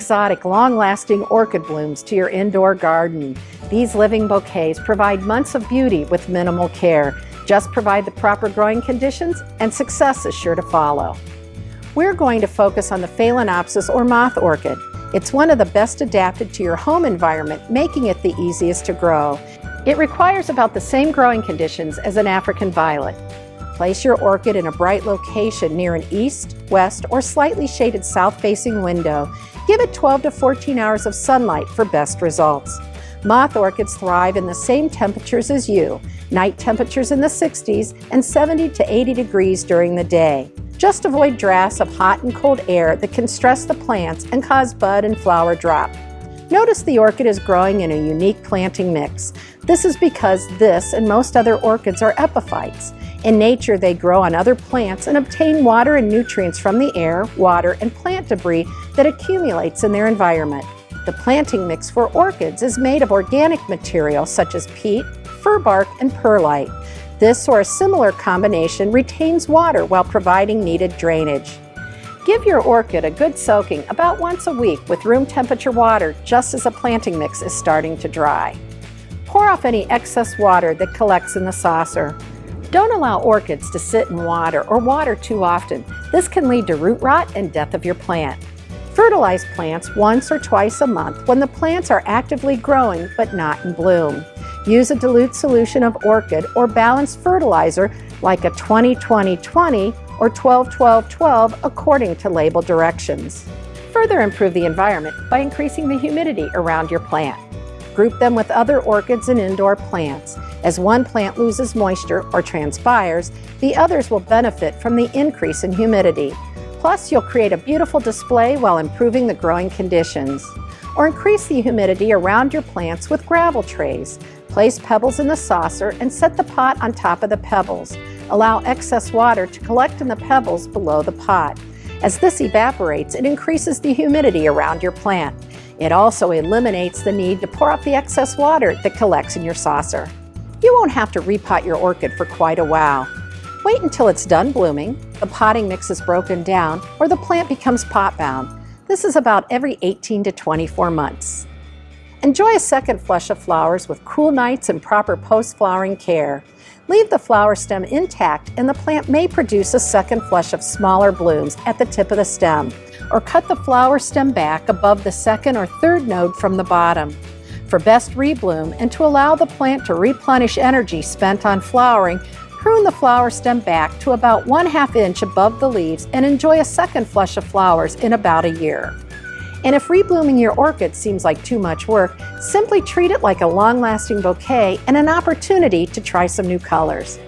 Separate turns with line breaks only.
exotic, long-lasting orchid blooms to your indoor garden. These living bouquets provide months of beauty with minimal care. Just provide the proper growing conditions and success is sure to follow. We're going to focus on the Phalaenopsis or moth orchid. It's one of the best adapted to your home environment, making it the easiest to grow. It requires about the same growing conditions as an African violet. Place your orchid in a bright location near an east, west, or slightly shaded south-facing window. Give it 12 to 14 hours of sunlight for best results. Moth orchids thrive in the same temperatures as you, night temperatures in the 60s and 70 to 80 degrees during the day. Just avoid drafts of hot and cold air that can stress the plants and cause bud and flower drop. Notice the orchid is growing in a unique planting mix. This is because this and most other orchids are epiphytes. In nature, they grow on other plants and obtain water and nutrients from the air, water, and plant debris that accumulates in their environment. The planting mix for orchids is made of organic material such as peat, fir bark, and perlite. This or a similar combination retains water while providing needed drainage. Give your orchid a good soaking about once a week with room temperature water just as a planting mix is starting to dry. Pour off any excess water that collects in the saucer. Don't allow orchids to sit in water or water too often. This can lead to root rot and death of your plant. Fertilize plants once or twice a month when the plants are actively growing but not in bloom. Use a dilute solution of orchid or balanced fertilizer like a 20-20-20 or 12-12-12 according to label directions. Further improve the environment by increasing the humidity around your plant. Group them with other orchids and indoor plants. As one plant loses moisture or transpires, the others will benefit from the increase in humidity. Plus, you'll create a beautiful display while improving the growing conditions. Or increase the humidity around your plants with gravel trays. Place pebbles in the saucer and set the pot on top of the pebbles. Allow excess water to collect in the pebbles below the pot. As this evaporates, it increases the humidity around your plant. It also eliminates the need to pour out the excess water that collects in your saucer. You won't have to repot your orchid for quite a while. Wait until it's done blooming, the potting mix is broken down, or the plant becomes pot-bound. This is about every 18 to 24 months. Enjoy a second flush of flowers with cool nights and proper post-flowering care. Leave the flower stem intact and the plant may produce a second flush of smaller blooms at the tip of the stem, or cut the flower stem back above the second or third node from the bottom. For best rebloom and to allow the plant to replenish energy spent on flowering, prune the flower stem back to about 1/2 inch above the leaves and enjoy a second flush of flowers in about a year. And if reblooming your orchid seems like too much work, simply treat it like a long-lasting bouquet and an opportunity to try some new colors.